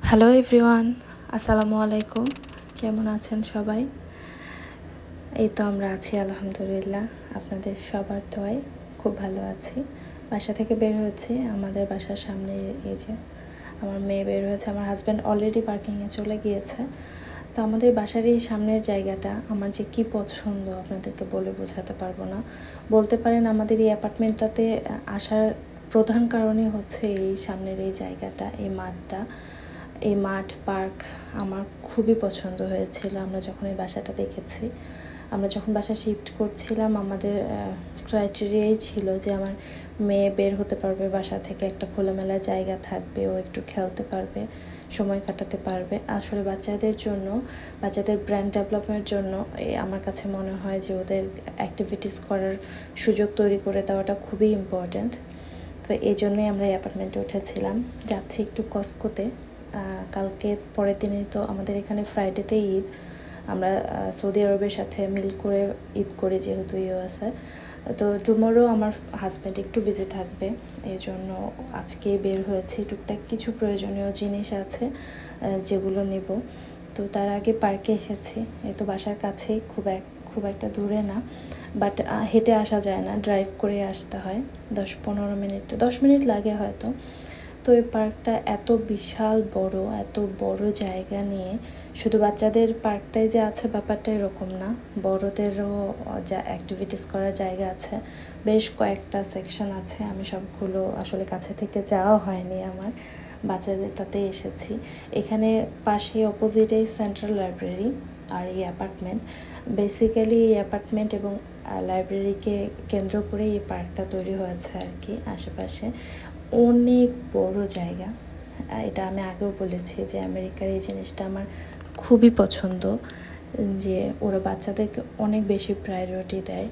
Hello everyone, আসসালামু আলাইকুম। কেমন আছেন সবাই? এই তো আমরা আছি আলহামদুলিল্লাহ, আপনাদের সবার দোয়ায় খুব ভালো আছি। বাসা থেকে বের হয়েছি, আমাদের বাসার সামনে এই যে আমার মেয়ে বের হয়েছে, আমার হাজব্যান্ড অলরেডি পার্কিংয়ে চলে গিয়েছে। তো আমাদের বাসার এই সামনের জায়গাটা আমার যে কী পছন্দ আপনাদেরকে বলে বোঝাতে পারবো না। বলতে পারেন আমাদের এই অ্যাপার্টমেন্টটাতে আসার প্রধান কারণই হচ্ছে এই সামনের এই জায়গাটা, এই মাঠটা। এই মাঠ পার্ক আমার খুবই পছন্দ হয়েছিল আমরা যখন এই বাসাটা দেখেছি। আমরা যখন বাসা শিফট করছিলাম আমাদের ক্রাইটেরিয়াই ছিল যে আমার মেয়ে বের হতে পারবে বাসা থেকে, একটা খোলামেলা জায়গা থাকবে, ও একটু খেলতে পারবে, সময় কাটাতে পারবে। আসলে বাচ্চাদের জন্য, বাচ্চাদের ব্রেন ডেভেলপমেন্টের জন্য আমার কাছে মনে হয় যে ওদের অ্যাক্টিভিটিস করার সুযোগ তৈরি করে দেওয়াটা খুবই ইম্পর্ট্যান্ট। তো এই জন্যই আমরা এই অ্যাপার্টমেন্টে উঠেছিলাম। যাচ্ছি একটু কসকোতে। কালকে পরের দিনই তো আমাদের এখানে ফ্রাইডেতে ঈদ। আমরা সৌদি আরবের সাথে মিল করে ঈদ করি, যেহেতু ইউ আছে। তো টুমরো আমার হাজব্যান্ড একটু বিজি থাকবে, এই জন্য আজকে বের হয়েছি। টুকটাক কিছু প্রয়োজনীয় জিনিস আছে যেগুলো নেব। তো তার আগে পার্কে এসেছি, এই তো বাসার কাছেই, খুব একটা দূরে না, বাট হেঁটে আসা যায় না, ড্রাইভ করে আসতে হয়। 10-15 মিনিট লাগে হয়তো। তো এই পার্কটা এত বিশাল বড়, এত বড় জায়গা নিয়ে, শুধু বাচ্চাদের পার্কটাই যে আছে ব্যাপারটা এরকম না, বড়দেরও যা অ্যাক্টিভিটিস করার জায়গা আছে, বেশ কয়েকটা সেকশন আছে। আমি সবগুলো আসলে কাছে থেকে যাওয়া হয়নি আমার, বাচ্চাদেরটাতে এসেছি। এখানে পাশে অপোজিটেই সেন্ট্রাল লাইব্রেরি আর এই অ্যাপার্টমেন্ট। বেসিক্যালি এই অ্যাপার্টমেন্ট এবং লাইব্রেরিকে কেন্দ্র করে এই পার্কটা তৈরি হয়েছে আর কি। আশেপাশে অনেক বড় জায়গা। এটা আমি আগেও বলেছি যে আমেরিকার এই জিনিসটা আমার খুবই পছন্দ, যে ওরা বাচ্চাদেরকে অনেক বেশি প্রায়োরিটি দেয়।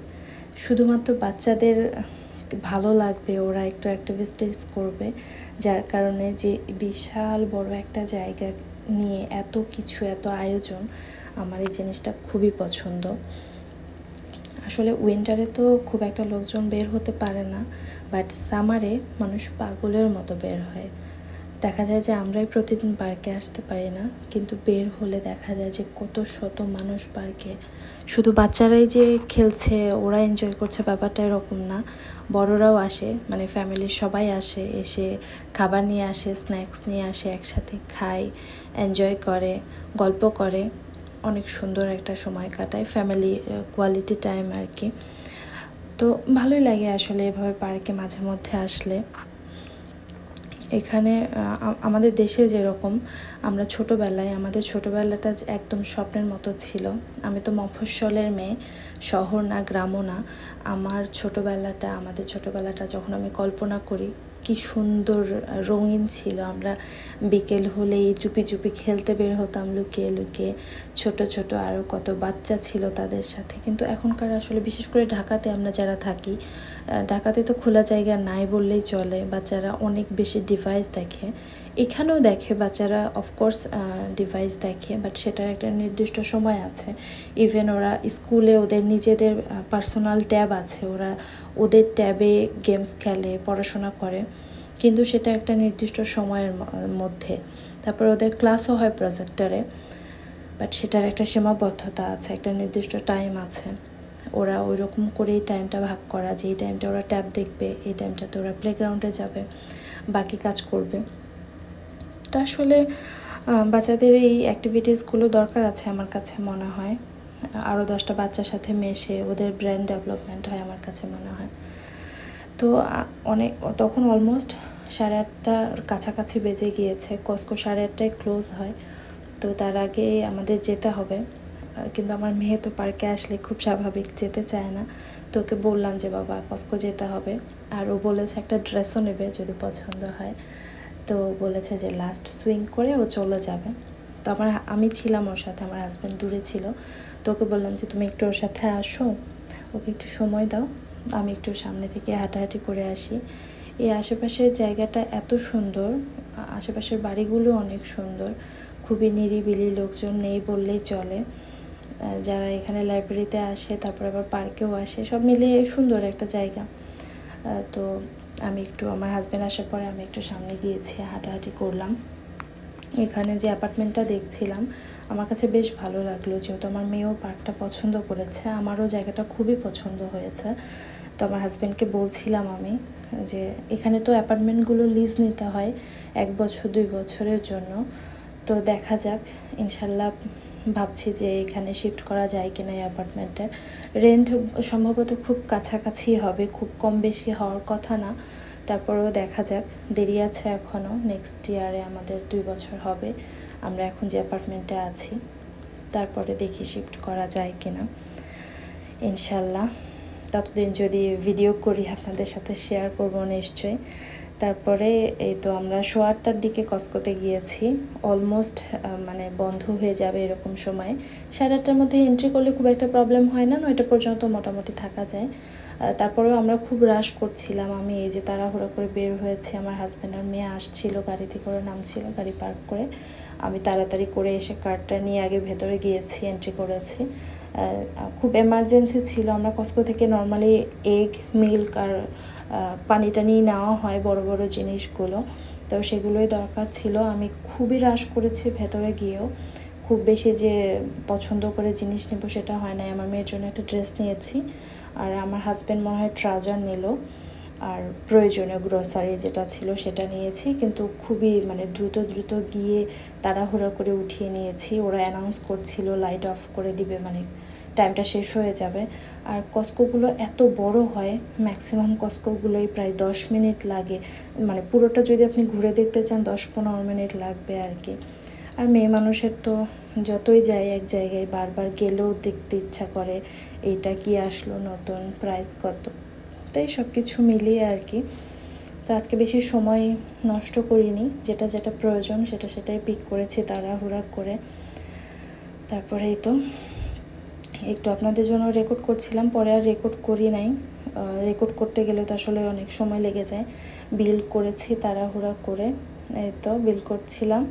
শুধুমাত্র বাচ্চাদের ভালো লাগবে, ওরা একটু অ্যাক্টিভিটিস করবে, যার কারণে যে বিশাল বড় একটা জায়গা নিয়ে এত কিছু, এত আয়োজন, আমার এই জিনিসটা খুবই পছন্দ। আসলে উইন্টারে তো খুব একটা লোকজন বের হতে পারে না, বাট সামারে মানুষ পাগলের মতো বের হয়। দেখা যায় যে আমরাই প্রতিদিন পার্কে আসতে পারি না, কিন্তু বের হলে দেখা যায় যে কত শত মানুষ পার্কে। শুধু বাচ্চারাই যে খেলছে, ওরা এনজয় করছে ব্যাপারটা এরকম না, বড়রাও আসে, মানে ফ্যামিলির সবাই আসে, এসে খাবার নিয়ে আসে, স্ন্যাক্স নিয়ে আসে, একসাথে খায়, এনজয় করে, গল্প করে, অনেক সুন্দর একটা সময় কাটায়, ফ্যামিলি কোয়ালিটি টাইম আর কি। তো ভালোই লাগে আসলে এভাবে পার্কে মাঝে মধ্যে আসলে। এখানে আমাদের দেশে যেরকম আমরা ছোটোবেলায়, আমাদের ছোটোবেলাটা একদম স্বপ্নের মতো ছিল। আমি তো মফস্বলের মেয়ে, শহর না গ্রামও না। আমাদের ছোটোবেলাটা যখন আমি কল্পনা করি, কি সুন্দর রঙিন ছিল। আমরা বিকেল হলেই চুপি চুপি খেলতে বের হতাম লুকিয়ে লুকিয়ে, ছোট ছোট আরও কত বাচ্চা ছিল তাদের সাথে। কিন্তু এখনকার আসলে বিশেষ করে ঢাকাতে আমরা যারা থাকি, ঢাকাতে তো খোলা জায়গা নাই বললেই চলে। বাচ্চারা অনেক বেশি ডিভাইস দেখে, এখানেও দেখে বাচ্চারা, অফকোর্স ডিভাইস দেখে, বাট সেটার একটা নির্দিষ্ট সময় আছে। ইভেন ওরা স্কুলে ওদের নিজেদের পার্সোনাল ট্যাব আছে, ওরা ওদের ট্যাবে গেমস খেলে, পড়াশোনা করে, কিন্তু সেটা একটা নির্দিষ্ট সময়ের মধ্যে। তারপর ওদের ক্লাসও হয় প্রজেক্টরে, বাট সেটার একটা সীমাবদ্ধতা আছে, একটা নির্দিষ্ট টাইম আছে। ওরা ওই রকম করেই টাইমটা ভাগ করা, যে এই টাইমটা ওরা ট্যাব দেখবে, এই টাইমটাতে ওরা প্লেগ্রাউন্ডে যাবে, বাকি কাজ করবে। তো আসলে বাচ্চাদের এই অ্যাক্টিভিটিসগুলো দরকার আছে আমার কাছে মনে হয়। আরও 10টা বাচ্চার সাথে মেশে ওদের ব্রেন ডেভেলপমেন্ট হয় আমার কাছে মনে হয়। তো তখন অলমোস্ট 8:30টার কাছাকাছি বেজে গিয়েছে। কসকো 8:30টায় ক্লোজ হয়, তো তার আগে আমাদের যেতে হবে। কিন্তু আমার মেয়ে তো পার্কে আসলে খুব স্বাভাবিক যেতে চায় না। তো ওকে বললাম যে বাবা কসকো যেতে হবে, আর ও বলেছে একটা ড্রেসও নেবে যদি পছন্দ হয়। তো বলেছে যে লাস্ট সুইং করে ও চলে যাবে। তো আমি ছিলাম ওর সাথে, আমার হাজব্যান্ড দূরে ছিল। তো ওকে বললাম যে তুমি একটু ওর সাথে আসো, ওকে একটু সময় দাও, আমি একটু সামনে থেকে হাঁটাহাঁটি করে আসি। এই আশেপাশের জায়গাটা এত সুন্দর, আশেপাশের বাড়িগুলো অনেক সুন্দর, খুবই নিরিবিলি, লোকজন নেই বললেই চলে। যারা এখানে লাইব্রেরিতে আসে, তারপর আবার পার্কেও আসে, সব মিলিয়ে সুন্দর একটা জায়গা। তো আমার হাজব্যান্ড আসার পরে আমি একটু সামনে গিয়েছি, হাঁটাহাঁটি করলাম। এখানে যে অ্যাপার্টমেন্টটা দেখছিলাম আমার কাছে বেশ ভালো লাগলো, যেহেতু আমার মেয়েও পার্কটা পছন্দ করেছে, আমারও জায়গাটা খুবই পছন্দ হয়েছে। তো আমার হাজব্যান্ডকে বলছিলাম আমি যে এখানে তো অ্যাপার্টমেন্টগুলো লিজ নিতে হয় 1 বছর 2 বছরের জন্য, তো দেখা যাক ইনশাল্লাহ। ভাবছি যে এখানে শিফট করা যায় কিনা এই অ্যাপার্টমেন্টে। রেন্ট সম্ভবত খুব কাছাকাছি হবে, খুব কম বেশি হওয়ার কথা না, তারপরেও দেখা যাক, দেরি আছে এখনও। নেক্সট ইয়ারে আমাদের 2 বছর হবে আমরা এখন যে অ্যাপার্টমেন্টে আছি, তারপরে দেখি শিফট করা যায় কিনা ইনশাল্লাহ। ততদিন যদি ভিডিও করি আপনাদের সাথে শেয়ার করব নিশ্চয়ই। তারপরে এই তো আমরা 8:15টার দিকে কসকোতে গিয়েছি, অলমোস্ট মানে বন্ধ হয়ে যাবে এরকম সময়। 8:30টার মধ্যে এন্ট্রি করলে খুব একটা প্রবলেম হয় না, 9টা পর্যন্ত মোটামুটি থাকা যায়। তারপরেও আমরা খুব রাশ করছিলাম, আমি এই যে তাড়াহুড়ো করে বের হয়েছি, আমার হাজব্যান্ড আর মেয়ে আসছিল, গাড়ি থেকে করে নামছিল, গাড়ি পার্ক করে আমি তাড়াতাড়ি করে এসে কার্ডটা নিয়ে আগে ভেতরে গিয়েছি, এন্ট্রি করেছি। খুব এমার্জেন্সি ছিল, আমরা কসকো থেকে নর্মালি এগ, মিল্ক আর পানিটা নিয়ে নেওয়া হয়, বড় বড় জিনিসগুলো, তো সেগুলোই দরকার ছিল। আমি খুবই রাশ করেছি ভেতরে গিয়েও, খুব বেশি যে পছন্দ করে জিনিস নেব সেটা হয় না। আমার মেয়ের জন্য একটা ড্রেস নিয়েছি, আর আমার হাজব্যান্ড মনে হয় ট্রাউজার নিল, আর প্রয়োজনীয় গ্রোসারি যেটা ছিল সেটা নিয়েছি, কিন্তু খুবই মানে দ্রুত দ্রুত গিয়ে তাড়াহুড়া করে উঠিয়ে নিয়েছি। ওরা অ্যানাউন্স করছিল লাইট অফ করে দিবে, মানে টাইমটা শেষ হয়ে যাবে। আর কসকোগুলো এত বড় হয়, ম্যাক্সিমাম কসকোগুলোই প্রায় 10 মিনিট লাগে, মানে পুরোটা যদি আপনি ঘুরে দেখতে চান 10-15 মিনিট লাগবে আর কি। আর মেয়ে মানুষের তো যতই যায় এক জায়গায় বারবার গেলেও দেখতে ইচ্ছা করে, এইটা কি আসলো নতুন, প্রাইস কত, তাই সব কিছু মিলিয়ে আর কি। তো আজকে বেশি সময় নষ্ট করিনি, যেটা যেটা প্রয়োজন সেটাই পিক করেছি তাড়াহুড়া করে। তারপরে এই তো একটু আপনাদের জন্য রেকর্ড করছিলাম, পরে আর রেকর্ড করি নাই। রেকর্ড করতে গেলে তো আসলে অনেক সময় লেগে যায়। বিল করেছি তাড়াহুড়া করে, এই তো বিল করছিলাম।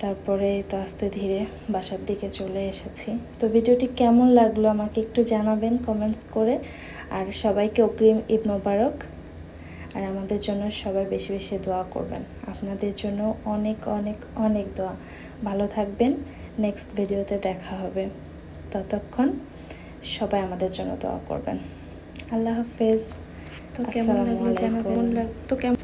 তারপরে তো আস্তে ধীরে বাসার দিকে চলে এসেছি। তো ভিডিওটি কেমন লাগলো আমাকে একটু জানাবেন কমেন্টস করে, আর সবাইকে অগ্রিম ঈদ মোবারক। আর আমাদের জন্য সবাই বেশি বেশি দোয়া করবেন, আপনাদের জন্য অনেক অনেক অনেক দোয়া। ভালো থাকবেন, নেক্সট ভিডিওতে দেখা হবে, ততক্ষণ সবাই আমাদের জন্য দোয়া করবেন। আল্লাহ হাফেজ। তো কেমন লাগলো জানাবেন। তো কেমন